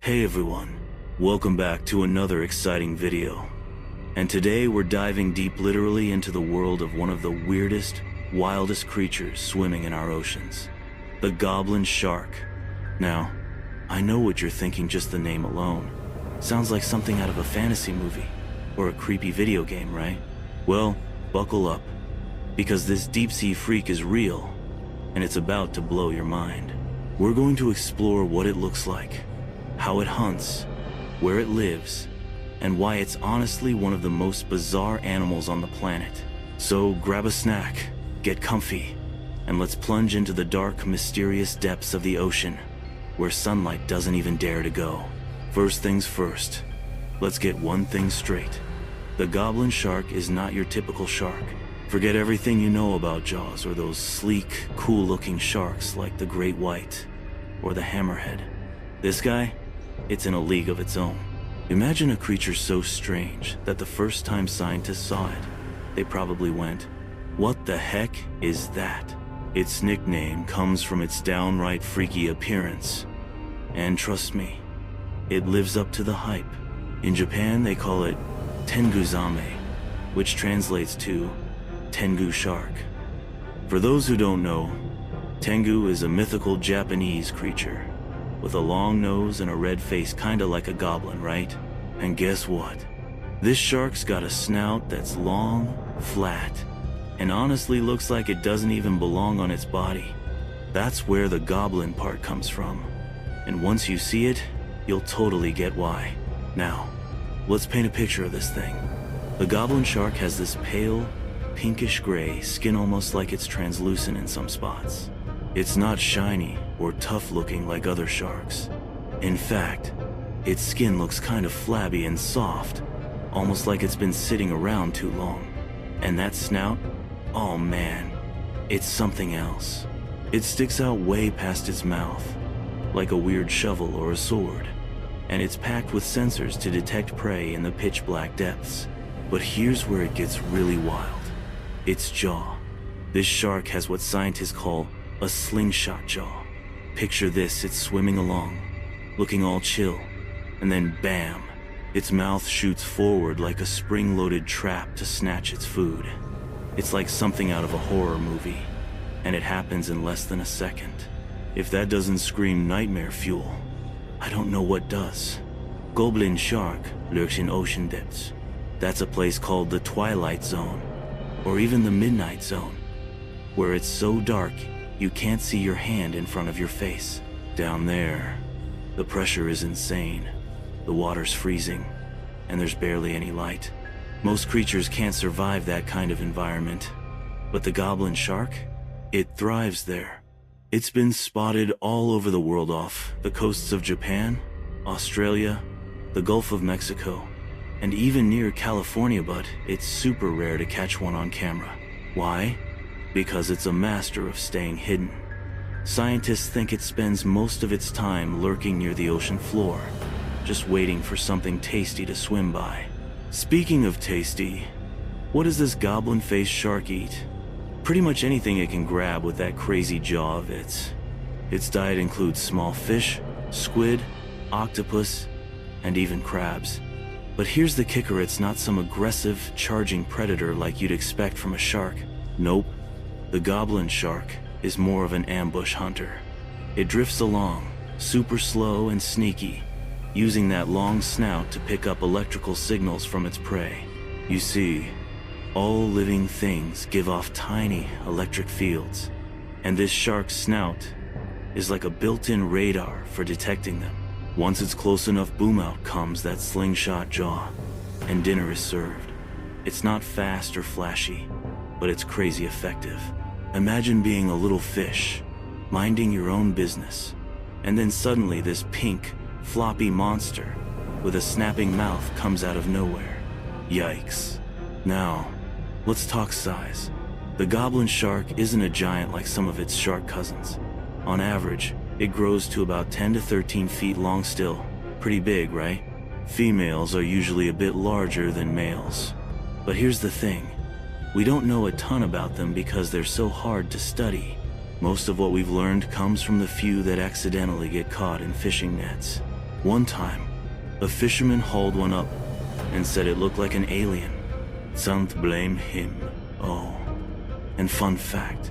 Hey everyone, welcome back to another exciting video. And today we're diving deep literally into the world of one of the weirdest, wildest creatures swimming in our oceans. The Goblin Shark. Now, I know what you're thinking, just the name alone. Sounds like something out of a fantasy movie, or a creepy video game, right? Well, buckle up, because this deep-sea freak is real, and it's about to blow your mind. We're going to explore what it looks like, how it hunts, where it lives, and why it's honestly one of the most bizarre animals on the planet. So grab a snack, get comfy, and let's plunge into the dark, mysterious depths of the ocean, where sunlight doesn't even dare to go. First things first, let's get one thing straight. The Goblin Shark is not your typical shark. Forget everything you know about Jaws or those sleek, cool-looking sharks like the great white or the hammerhead. This guy, it's in a league of its own. Imagine a creature so strange that the first time scientists saw it, they probably went, "What the heck is that?" Its nickname comes from its downright freaky appearance. And trust me, it lives up to the hype. In Japan, they call it Tenguzame, which translates to Tengu shark. For those who don't know, Tengu is a mythical Japanese creature with a long nose and a red face, kinda like a goblin, right? And guess what? This shark's got a snout that's long, flat, and honestly looks like it doesn't even belong on its body. That's where the goblin part comes from. And once you see it, you'll totally get why. Now, let's paint a picture of this thing. The Goblin Shark has this pale, pinkish-gray skin, almost like it's translucent in some spots. It's not shiny or tough-looking like other sharks. In fact, its skin looks kind of flabby and soft, almost like it's been sitting around too long. And that snout? Oh man, it's something else. It sticks out way past its mouth, like a weird shovel or a sword. And it's packed with sensors to detect prey in the pitch-black depths. But here's where it gets really wild. Its jaw. This shark has what scientists call a slingshot jaw. Picture this, it's swimming along, looking all chill, and then bam, its mouth shoots forward like a spring-loaded trap to snatch its food. It's like something out of a horror movie, and it happens in less than a second. If that doesn't scream nightmare fuel, I don't know what does. Goblin Shark lurks in ocean depths. That's a place called the Twilight Zone, or even the Midnight Zone, where it's so dark you can't see your hand in front of your face. Down there, the pressure is insane. The water's freezing, and there's barely any light. Most creatures can't survive that kind of environment, but the Goblin Shark, it thrives there. It's been spotted all over the world, off the coasts of Japan, Australia, the Gulf of Mexico, and even near California, but it's super rare to catch one on camera. Why? Because it's a master of staying hidden. Scientists think it spends most of its time lurking near the ocean floor, just waiting for something tasty to swim by. Speaking of tasty, what does this goblin-faced shark eat? Pretty much anything it can grab with that crazy jaw of its. Its diet includes small fish, squid, octopus, and even crabs. But here's the kicker, it's not some aggressive, charging predator like you'd expect from a shark. Nope. The Goblin Shark is more of an ambush hunter. It drifts along, super slow and sneaky, using that long snout to pick up electrical signals from its prey. You see, all living things give off tiny electric fields, and this shark's snout is like a built-in radar for detecting them. Once it's close enough, boom, out comes that slingshot jaw, and dinner is served. It's not fast or flashy, but it's crazy effective. Imagine being a little fish, minding your own business, and then suddenly this pink, floppy monster with a snapping mouth comes out of nowhere. Yikes. Now, let's talk size. The Goblin Shark isn't a giant like some of its shark cousins. On average, it grows to about 10 to 13 feet long still. Pretty big, right? Females are usually a bit larger than males. But here's the thing. We don't know a ton about them because they're so hard to study. Most of what we've learned comes from the few that accidentally get caught in fishing nets. One time, a fisherman hauled one up and said it looked like an alien. Don't blame him. Oh. And fun fact,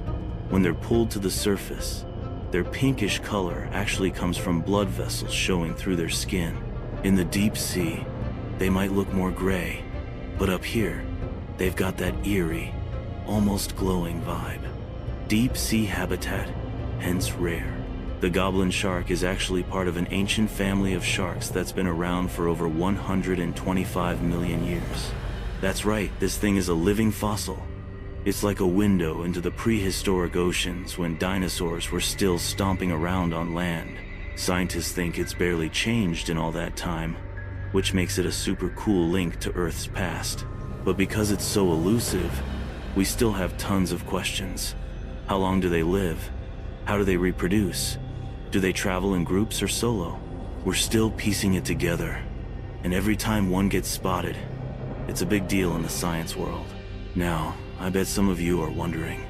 when they're pulled to the surface, their pinkish color actually comes from blood vessels showing through their skin. In the deep sea, they might look more gray, but up here, they've got that eerie, almost glowing vibe. Deep sea habitat, hence rare. The goblin shark is actually part of an ancient family of sharks that's been around for over 125 million years. That's right, this thing is a living fossil. It's like a window into the prehistoric oceans when dinosaurs were still stomping around on land. Scientists think it's barely changed in all that time, which makes it a super cool link to Earth's past. But because it's so elusive, we still have tons of questions. How long do they live? How do they reproduce? Do they travel in groups or solo? We're still piecing it together. And every time one gets spotted, it's a big deal in the science world. Now, I bet some of you are wondering,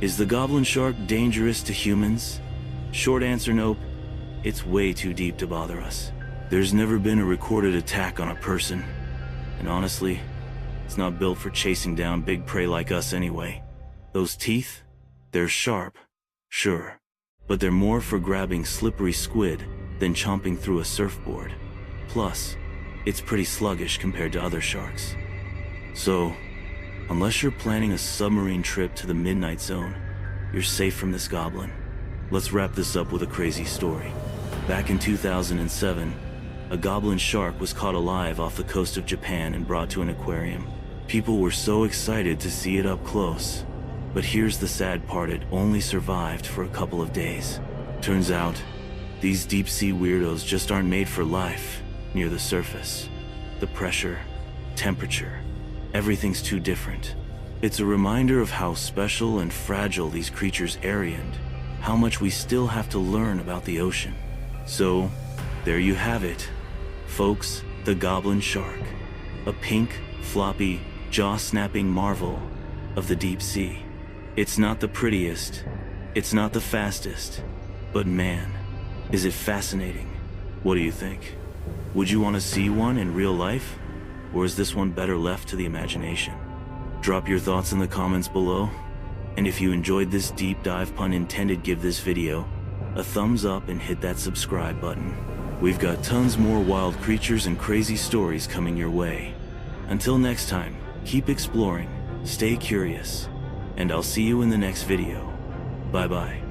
is the goblin shark dangerous to humans? Short answer, nope. It's way too deep to bother us. There's never been a recorded attack on a person. And honestly, it's not built for chasing down big prey like us anyway. Those teeth? They're sharp, sure, but they're more for grabbing slippery squid than chomping through a surfboard. Plus, it's pretty sluggish compared to other sharks. So, unless you're planning a submarine trip to the Midnight Zone, you're safe from this goblin. Let's wrap this up with a crazy story. Back in 2007, a goblin shark was caught alive off the coast of Japan and brought to an aquarium. People were so excited to see it up close. But here's the sad part, it only survived for a couple of days. Turns out, these deep-sea weirdos just aren't made for life near the surface. The pressure, temperature, everything's too different. It's a reminder of how special and fragile these creatures are and how much we still have to learn about the ocean. So, there you have it, folks, the goblin shark. A pink, floppy, jaw-snapping marvel of the deep sea. It's not the prettiest, it's not the fastest, but man, is it fascinating. What do you think? Would you want to see one in real life? Or is this one better left to the imagination? Drop your thoughts in the comments below. And if you enjoyed this deep dive, pun intended, give this video a thumbs up and hit that subscribe button. We've got tons more wild creatures and crazy stories coming your way. Until next time, keep exploring, stay curious, and I'll see you in the next video. Bye-bye.